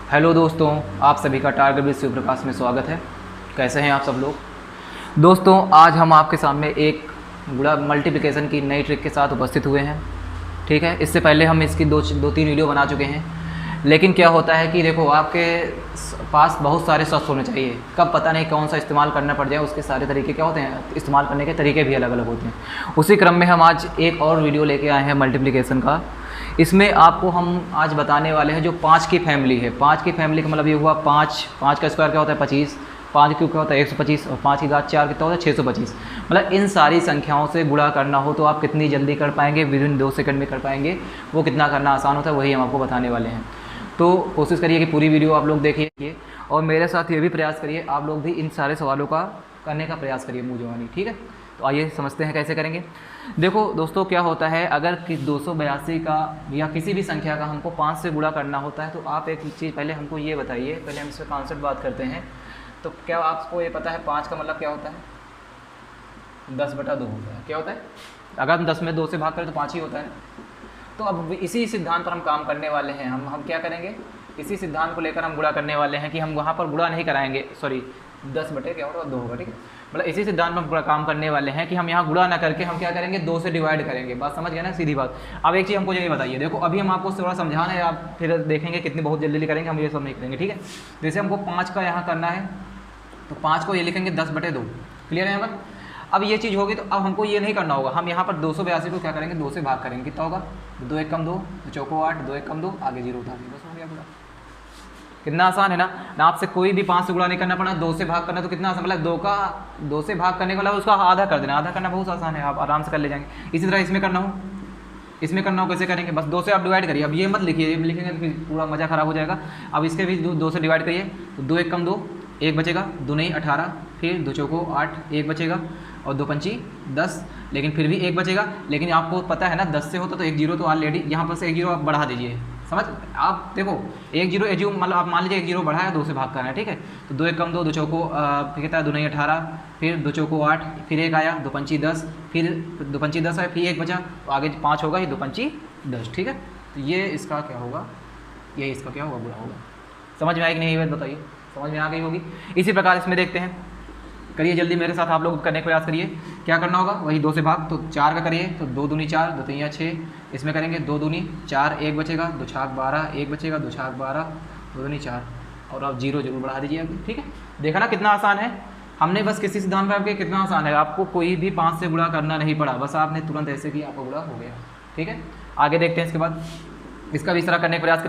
Hello दोस्तों, आप सभी का टारगेट विद शिव प्रकाश में स्वागत है। कैसे हैं आप सब लोग। दोस्तों, आज हम आपके सामने एक गुणा मल्टीप्लिकेशन की नई ट्रिक के साथ उपस्थित हुए हैं। ठीक है, इससे पहले हम इसकी दो तीन वीडियो बना चुके हैं, लेकिन क्या होता है कि देखो, आपके पास बहुत सारे शस्त्र होने चाहिए। कब पता नहीं कौन सा इस्तेमाल करना पड़ जाए, उसके सारे तरीके क्या होते हैं, इस्तेमाल करने के तरीके भी अलग अलग होते हैं। उसी क्रम में हम आज एक और वीडियो लेके आए हैं मल्टीप्लिकेशन का। इसमें आपको हम आज बताने वाले हैं जो 5 की फैमिली है। 5 की फैमिली का मतलब ये हुआ 5 का स्क्वायर क्या होता है 25, 5 क्यूब क्या होता है 125 और 5 की घात 4 कितना होता है 625। मतलब इन सारी संख्याओं से गुणा करना हो तो आप कितनी जल्दी कर पाएंगे, विदिन 2 सेकंड में कर पाएंगे। वो कितना करना आसान होता है वही हम आपको बताने वाले हैं। तो कोशिश करिए कि पूरी वीडियो आप लोग देखिए और मेरे साथ ये भी प्रयास करिए, आप लोग भी इन सारे सवालों का करने का प्रयास करिए मुँह जवानी। ठीक है, तो आइए समझते हैं कैसे करेंगे। देखो दोस्तों, क्या होता है, अगर 282 का या किसी भी संख्या का हमको 5 से गुणा करना होता है तो आप एक चीज़ पहले हमको ये बताइए, पहले हम इस पर कॉन्सेप्ट बात करते हैं। तो क्या आपको ये पता है 5 का मतलब क्या होता है? 10/2 होता है। क्या होता है? अगर हम 10 में 2 से भाग करें तो 5 ही होता है। तो अब इसी सिद्धांत पर हम काम करने वाले हैं। हम क्या करेंगे, इसी सिद्धांत को लेकर हम गुणा करने वाले हैं कि हम वहाँ पर गुणा नहीं कराएंगे, सॉरी 10/2 क्या होगा 2 होगा। ठीक है, मतलब इसी सिद्धांत में हम काम करने वाले हैं कि हम यहाँ गुणा ना करके हम क्या करेंगे 2 से डिवाइड करेंगे। बात समझ गए ना, सीधी बात। अब एक चीज़ हमको ये बताइए, देखो अभी हम आपको थोड़ा समझाना है, आप फिर देखेंगे कितनी बहुत जल्दी करेंगे, हम ये सब नहीं करेंगे। ठीक है, जैसे हमको 5 का यहाँ करना है तो 5 को ये लिखेंगे 10/2। क्लियर है यहाँ पर? अब ये चीज़ होगी तो अब हमको ये नहीं करना होगा, हम यहाँ पर 282 को क्या करेंगे 2 से भाग करेंगे। कितना होगा 2 1 कम 2, 2 चौको 8, 2 1 कम 2, आगे 0 उठा दिए, बस हो गया पूरा। कितना आसान है ना आपसे कोई भी 5 से गुणा नहीं करना पड़ा, 2 से भाग करना तो कितना आसान, मतलब 2 से भाग करने के बाद उसका आधा कर देना। आधा करना बहुत आसान है, आप आराम से कर ले जाएंगे। इसी तरह इसमें करना हो कैसे करेंगे, बस 2 से आप डिवाइड करिए। अब ये मत लिखिए, ये लिखेंगे तो फिर पूरा मज़ा खराब हो जाएगा। अब इसके भी 2 से डिवाइड करिए तो 2 1 कम 2, 1 बचेगा, 2 नहीं 18, फिर 2 चौको 8, 1 बचेगा और 2 पंची 10, लेकिन फिर भी 1 बचेगा। लेकिन आपको पता है ना 10 से होता तो 1 0 तो ऑलरेडी यहाँ पर से 1 0 आप बढ़ा दीजिए। समझ आप देखो 1 0 मतलब आप मान लीजिए 1 0 बढ़ा है 2 से भाग करना है। ठीक है, तो 2 1 कम 2, 2 चौको कितना है 2 नहीं 18, फिर 2 चौको 8, फिर 1 आया 2 पंची 10, फिर 2 पंची 10 है, फिर 1 बचा तो आगे 5 होगा, ये 2 पंची 10। ठीक है, तो ये इसका क्या होगा, ये इसका क्या होगा बुरा होगा। समझ में आई कि नहीं ये बात बताइए, समझ में आ गई होगी। इसी प्रकार इसमें देखते हैं, करिए जल्दी मेरे साथ आप लोग करने का प्रयास करिए। क्या करना होगा, वही 2 से भाग तो 4 का करिए तो 2 दूनी 4, 2 3 6, इसमें करेंगे 2 दूनी 4, 1 बचेगा, 2 छाक 12, 1 बचेगा, 2 छाक 12, 2 दूनी 4 और आप 0 जरूर बढ़ा दीजिए अभी। ठीक है, देखा ना कितना आसान है। हमने बस किसी सिद्धांत पर आपके कितना आसान है, आपको कोई भी 5 से गुणा करना नहीं पड़ा, बस आपने तुरंत ऐसे किया आपका गुणा हो गया। ठीक है, आगे देखते हैं। इसके बाद इसका भी इस तरह करने का प्रयास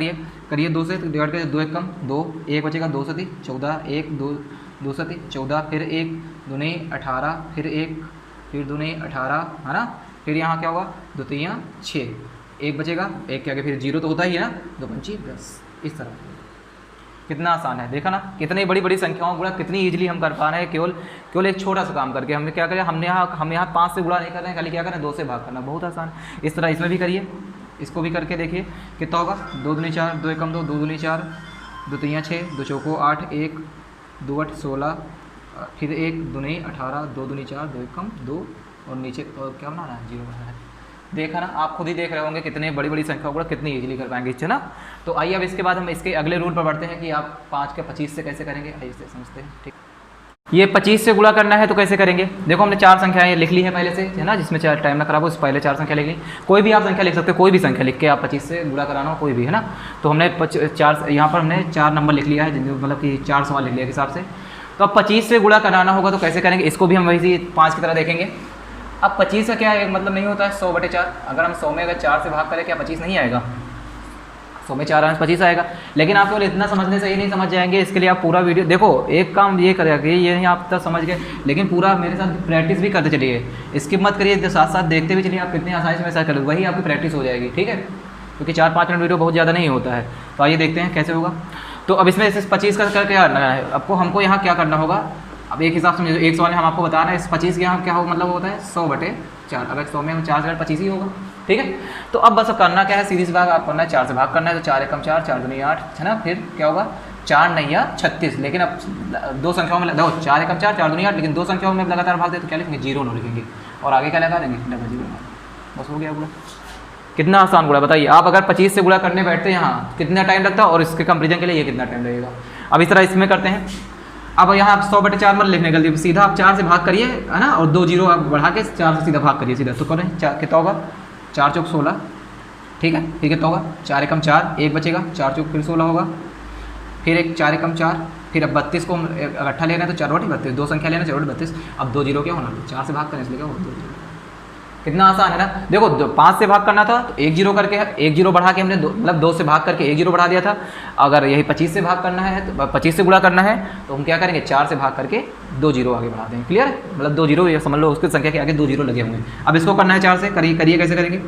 करिए 2 से डिवाइड करिए, 2 1 कम 2, 1 बचेगा, 2 7 14, 1 2 2 7 14, फिर 1 2 नहीं 18, फिर 1 फिर 2 नहीं 18 है ना, फिर यहाँ क्या होगा 2 3 6, 1 बचेगा, 1 के आगे फिर 0 तो होता ही है ना, 2 पंची 10। इस तरह कितना आसान है, देखा ना कितनी बड़ी बड़ी संख्याओं गुणा कितनी ईजिली हम कर पा रहे हैं, केवल एक छोटा सा काम करके। हमने क्या करें, हम यहाँ 5 से गुणा नहीं कर रहे हैं, खाली क्या करें 2 से भाग करना, बहुत आसान। इस तरह इसमें भी करिए, इसको भी करके देखिए कितना होगा 2 दूनी 4, 2 1 कम 2, 2 दूनी 4, 2 3 6, 2 चौको 8, 1 2 8 16, फिर 1 2 नहीं 18, 2 दूनी 4, 2 1 कम 2 और नीचे और क्या बनाना है 0 बनाना है। देखा ना, आप खुद ही देख रहे होंगे कितने बड़ी बड़ी संख्या को कितनी इजीली कर पाएंगे, है ना। तो आइए अब इसके बाद हम इसके अगले रूल पर बढ़ते हैं कि आप 5 के 25 से कैसे करेंगे, आइए इसे समझते हैं। ठीक, ये 25 से गुणा करना है तो कैसे करेंगे। देखो हमने 4 संख्याएं लिख ली है पहले से, है ना, जिसमें टाइम ना खराब हो, पहले 4 संख्या लिख ली। कोई भी आप संख्या लिख सकते हो, कोई भी संख्या लिख के आप 25 से गुणा कराना हो कोई भी, है ना। तो हमने 4 यहाँ पर हमने 4 नंबर लिख लिया है, मतलब कि 4 सवाल लिख लिया के हिसाब से। तो अब 25 से गुणा कराना होगा तो कैसे करेंगे, इसको भी हम वैसे 5 की तरह देखेंगे। अब 25 का क्या है, मतलब नहीं होता है 100/4। अगर हम 100 में अगर 4 से भाग करें क्या 25 नहीं आएगा, 100 में 4 25 आएगा। लेकिन आप केवल इतना समझने से ही नहीं समझ जाएंगे, इसके लिए आप पूरा वीडियो देखो। एक काम ये करेंगे, ये नहीं आप तक समझ गए, लेकिन पूरा मेरे साथ प्रैक्टिस भी करते चलिए, स्किप मत करिए, साथ साथ देखते भी चलिए आप कितनी आसानी से ऐसा करें, वही आपकी प्रैक्टिस हो जाएगी। ठीक है, क्योंकि 4-5 मिनट वीडियो बहुत ज़्यादा नहीं होता है। तो आइए देखते हैं कैसे होगा। तो अब इसमें इस 25 का क्या करना है, हमको यहाँ क्या करना होगा। अब एक हिसाब से एक सवाल हम आपको बता रहे हैं, इस 25 के यहाँ क्या हो मतलब होता है 100/4। अगर 100 में 4 से 25 ही होगा। ठीक है, तो अब बस करना क्या है, सीधी सी भाग आप करना है, 4 से भाग करना है। तो 4 1 4, 4 2 नहीं 8, है ना। फिर क्या होगा 4 नहीं 36। लेकिन अब 2 संख्याओं में देखो 4 1 4, 4 2 नहीं 8, लेकिन 2 संख्याओं में लगातार भाग दे तो क्या लिखेंगे 0 लिखेंगे और आगे क्या लगा देंगे 0। बस हो गया पूरा। कितना आसान गुणा बताइए आप। अगर 25 से गुणा करने बैठते हैं यहाँ कितना टाइम लगता है, और इसके कंपेरिजन के लिए ये कितना टाइम लगेगा। अब इस तरह इसमें करते हैं। अब यहाँ आप 100/4 मत लिखने गलती, सीधा आप 4 से भाग करिए, है ना, और 2 जीरो आप बढ़ा के 4 से सीधा भाग करिए सीधा। तो करें कितना होगा, 4 चौक 16, ठीक है। फिर कितना होगा, 4 एकम 4, 1 बचेगा, 4 चौक फिर 16 होगा, फिर एक 4 एकम 4, फिर अब 32 को इकट्ठा लेना है तो 4 बटे 32, दो संख्या लेना 4 बटे 32। अब 2 जीरो क्या होना, 4 से भाग करने इसलिए क्या होगा 2 जीरो। कितना आसान है ना। देखो 5 से भाग करना था तो 1 जीरो करके 1 जीरो बढ़ा के हमने मतलब 2 से भाग करके 1 जीरो बढ़ा दिया था। अगर यही 25 से भाग करना है तो 25 से गुणा करना है तो हम क्या करेंगे, 4 से भाग करके 2 जीरो आगे बढ़ा देंगे। क्लियर है, मतलब 2 जीरो ये समझ लो उसकी संख्या के आगे 2 जीरो लगे होंगे। अब इसको करना है 4 से, करिए कैसे करेंगे।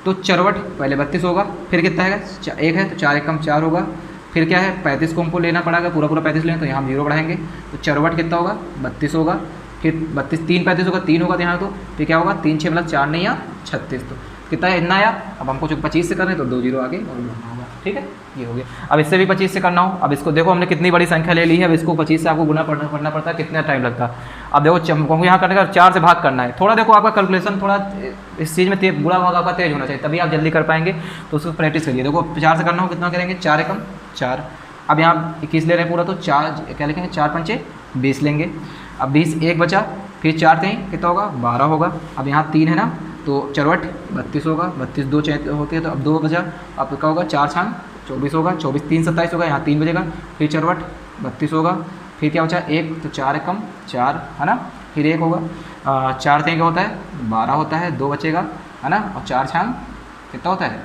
तो 4 पहले 32 होगा, फिर कितना है 1 है तो 4 एकम 4 होगा, फिर क्या है 35 को हमको लेना पड़ेगा, पूरा 35 लें तो यहाँ हम जीरो बढ़ाएंगे तो 4 कितना होगा 32 होगा, फिर 32 3 35 होगा 3 होगा तो यहाँ तो फिर क्या होगा 3 6 मतलब 4 नहीं या 36, तो कितना है इतना आया। अब हमको जो 25 से करना है तो 2 जीरो आगे और बढ़ना होगा, ठीक है, ये हो गया। अब इससे भी 25 से करना हो, अब इसको देखो हमने कितनी बड़ी संख्या ले ली है, अब इसको 25 से आपको गुना पढ़ना पड़ता है, कितना टाइम लगता है। अब देखो हमको यहाँ करने का 4 से भाग करना है, थोड़ा देखो आपका कैलकुलेशन थोड़ा इस चीज़ में गुणा भाग आपका तेज होना चाहिए, तभी आप जल्दी कर पाएंगे, तो उसको प्रैक्टिस करिए। देखो 4 से करना हो कितना करेंगे, 4 एकम 4, अब यहाँ 21 ले रहे हैं पूरा तो 4 क्या लिखेंगे, 4 पंचे 20 लेंगे। अब 20 1 बचा, फिर 4 3 कितना होगा 12 होगा। अब यहाँ 3 है ना तो 4 32 होगा, 32 2 होते हैं तो अब 2 बचा, अब क्या होगा 4 छांग 24 होगा, 24 3 27 होगा, यहाँ 3 बजेगा, फिर 4 32 होगा, फिर क्या बचा 1 तो 4 एकम 4 है ना, फिर 1 होगा, 4 3 क्या होता है 12 होता है, 2 बचेगा है ना, और 4 छांग कितना होता है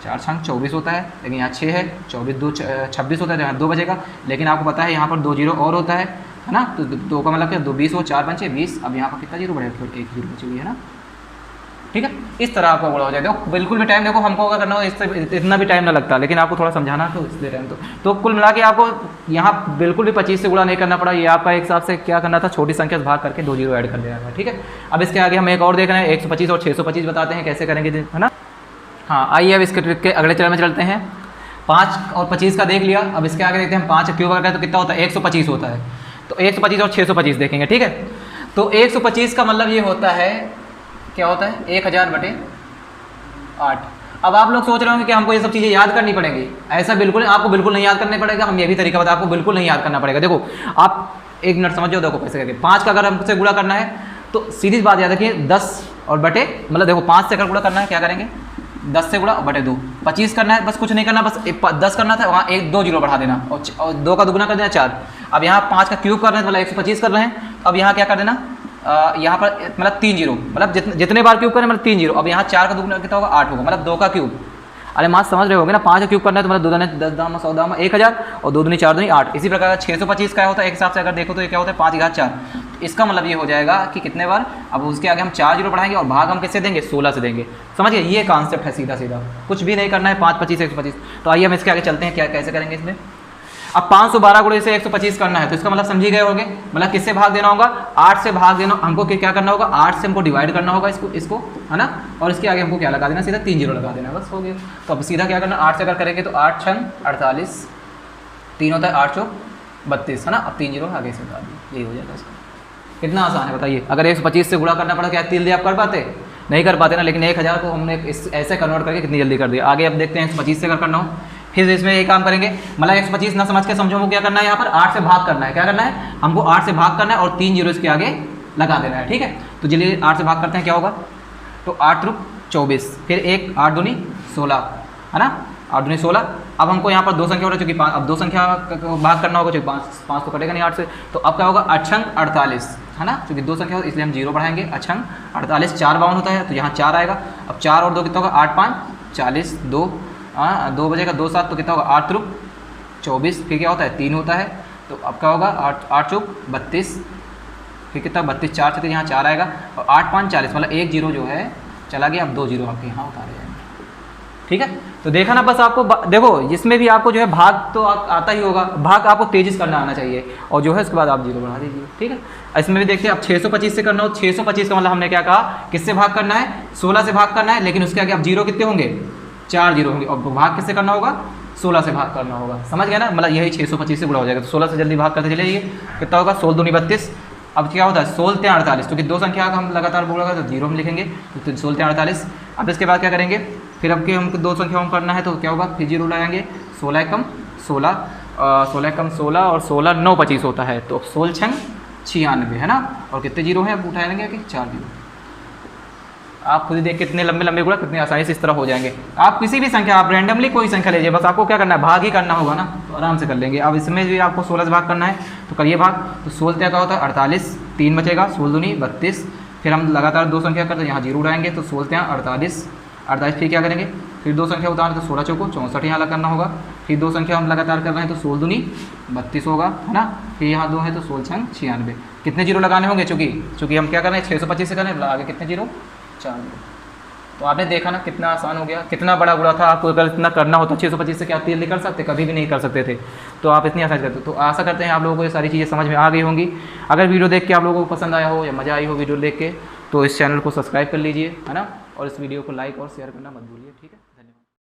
4 छांग 24 होता है, लेकिन यहाँ 6 है, 24 2 26 होता है तो यहाँ 2 बचेगा, लेकिन आपको पता है यहाँ पर 2 जीरो और होता है ना, तो 2 का मतलब क्या 2 20 हो, 4 पंचे 20, अब यहाँ पर कितना जीरो बढ़ेगा, फिर 1 जीरो बची हुई है ना, ठीक है। इस तरह आपका बड़ा हो जाएगा। देखो बिल्कुल भी टाइम देखो हमको अगर करना हो इससे इतना भी टाइम ना लगता, लेकिन आपको थोड़ा समझाना तो इसलिए टाइम तो कुल मिला के आपको यहाँ बिल्कुल भी 25 से गुणा नहीं करना पड़ा, ये आपका एक हिसाब से क्या करना था, छोटी संख्या से भाग करके 2 जीरो ऐड कर देना है, ठीक है। अब इसके आगे हम एक और देख रहे हैं 125 और 625 बताते हैं कैसे करेंगे, है ना। हाँ आइए अब इसके ट्रिक के अगले चरण में चलते हैं। 5 और 25 का देख लिया, अब इसके आगे देखते हैं 5 क्यूब अगर तो कितना होता है 125 होता है, तो 125 और 625 देखेंगे, ठीक है। तो 125 का मतलब ये होता है क्या होता है 1000/8। अब आप लोग सोच रहे होंगे कि हमको ये सब चीज़ें याद करनी पड़ेंगी, ऐसा बिल्कुल आपको बिल्कुल नहीं याद करने पड़ेगा, हम ये भी तरीका बताएं आपको बिल्कुल नहीं याद करना पड़ेगा। देखो आप एक मिनट समझो, देखो कैसे करके 5 का अगर हमसे गुणा करना है तो सीधी बात याद रखिए 10 और बटे मतलब देखो 5 से अगर गुणा करना है क्या करेंगे 10 से गुणा बटे 2, 25 करना है, बस कुछ नहीं करना, बस 10 करना था वहाँ 1 2 जीरो बढ़ा देना और 2 का दुगुना कर देना 4। अब यहाँ 5 का क्यूब कर रहे हैं मतलब 125 कर रहे हैं, अब यहाँ क्या कर देना यहाँ पर मतलब 3 जीरो, मतलब जितने बार क्यूब करें मतलब 3 जीरो। अब यहाँ 4 का दुगुना कितना होगा 8 होगा, मतलब 2 का क्यूब, अरे मास समझ रहे होगे ना, 5 का क्यूब करना है तो मतलब 2 दाने 10 दामा 100 दामा 1000 और 2 दूनी 4 दूनी 8। इसी प्रकार 625 का होता है एक हिसाब से अगर देखो तो ये क्या होता है 5 घात 4, तो इसका मतलब ये हो जाएगा कि कितने बार, अब उसके आगे हम 4 जीरो बढ़ाएंगे और भाग हम किससे देंगे 16 से देंगे। समझिए ये कॉन्सेप्ट है, सीधा सीधा कुछ भी नहीं करना है 5 25 125। तो आइए हम इसके आगे चलते हैं क्या कैसे करेंगे इसमें। अब 512 गुणे से 125 करना है तो इसका मतलब समझी गए होंगे, मतलब किससे भाग देना होगा 8 से भाग देना, हमको क्या करना होगा 8 से हमको डिवाइड करना होगा इसको है ना, और इसके आगे हमको क्या लगा देना सीधा 3 जीरो लगा देना, बस हो गया। तो अब सीधा क्या करना 8 से अगर करेंगे तो 8 छंग 48, 3 होता है 8 चौक 32 है ना, अब 3 जीरो आगे से लगा दिए, यही हो जाएगा इसका। कितना आसान है बताइए, अगर 125 से गुणा करना पड़ा क्या 3 आप कर पाते नहीं कर पाते ना, लेकिन 1000 को हमने ऐसे कन्वर्ट करके कितनी जल्दी कर दिया। आगे अब देखते हैं 125 से अगर करना हो, फिर इसमें ये काम करेंगे, मतलब 125 ना समझ के समझो हमको क्या करना है, यहाँ पर 8 से भाग करना है, क्या करना है हमको 8 से भाग करना है और 3 जीरो इसके आगे लगा देना है, ठीक है। तो चलिए 8 से भाग करते हैं क्या होगा, तो 8 रुक 24, फिर 1 8 दूनी 16 है ना, 8 दूनी 16। अब हमको यहाँ पर 2 संख्या हो रहा है चूँकि 5, अब 2 संख्या भाग करना होगा चूँकि 5 तो कटेगा नहीं 8 से, तो अब क्या होगा 8 छंग 48 है ना, क्योंकि 2 संख्या हो इसलिए हम जीरो बढ़ाएंगे, 8 छंग 48 4 52 होता है तो यहाँ 4 आएगा। अब 4 और 2 कितना होगा 8 5 40, 2 2 बजेगा 2 7 तो कितना होगा 8 रुक 24, फिर क्या होता है 3 होता है, तो अब क्या होगा 8 चौक 32, फिर कितना 32 4 से यहाँ 4 आएगा और 8 5 40, मतलब 1 जीरो जो है चला गया, अब 2 जीरो आपके यहाँ उतारे जाएंगे, ठीक है। तो देखा ना, बस आपको देखो इसमें भी आपको जो है भाग तो आता ही होगा, भाग आपको तेजी से करना आना चाहिए और जो है उसके बाद आप जीरो बढ़ा दीजिए, ठीक है। इसमें भी देखते हैं अब 625 से करना हो, 625 का मतलब हमने क्या कहा किससे भाग करना है 16 से भाग करना है, लेकिन उसके आगे अब जीरो कितने होंगे 4 जीरो होंगे और भाग किससे करना होगा 16 से भाग करना होगा, समझ गया ना, मतलब यही 625 से गुणा हो जाएगा। तो 16 से जल्दी भाग करते चले जाइए, कितना होगा 16 दूनी 32, अब क्या होता है 16 48, क्योंकि 2 संख्या का हम लगातार बोला तो जीरो हम लिखेंगे, तो 16 48। अब इसके बाद क्या करेंगे फिर अब के हमको 2 संख्याओं में करना है तो क्या होगा, फिर जीरो लगाएंगे, 16 एकम 16, 16 एकम 16 और 16 9 25 होता है, तो 16 छंग 96 है ना। और कितने जीरो हैं, अब उठा लेंगे कि 4 जीरो। आप खुद ही देख कितने लंबे लंबे गुणा कितने आसानी से इस तरह हो जाएंगे। आप किसी भी संख्या, आप रैंडमली कोई संख्या लीजिए, बस आपको क्या करना है, भाग ही करना होगा ना, तो आराम से कर लेंगे। अब इसमें भी आपको 16 से भाग करना है तो करिए भाग। तो 16 क्या होता है 48, 3 बचेगा, 16 दूनी 32, फिर हम लगातार 2 संख्या करते हैं, यहाँ जीरो उड़ाएंगे तो 16 48, 48 फिर क्या करेंगे, फिर 2 संख्या उतारें तो 16 चौको 64 यहाँ करना होगा, फिर 2 संख्या हम लगातार कर रहे हैं तो 16 दूनी 32 होगा, है ना। फिर यहाँ 2 है तो 16 छंग 96, कितने जीरो लगाने होंगे, चूँकि हम क्या कर रहे हैं 625 से कर रहे हैं, आगे कितने जीरो 4 जीरो। तो आपने देखा ना कितना आसान हो गया, कितना बड़ा गुणा था। आपको अगर इतना करना होता 625 से क्या आप नहीं कर सकते, कभी भी नहीं कर सकते थे, तो आप इतनी आसान करते। तो आशा करते हैं आप लोगों को ये सारी चीज़ें समझ में आ गई होंगी। अगर वीडियो देख के आप लोगों को पसंद आया हो या मज़ा आई हो वीडियो देख के, तो इस चैनल को सब्सक्राइब कर लीजिए, है ना, और इस वीडियो को लाइक और शेयर करना मत भूलिए, ठीक है।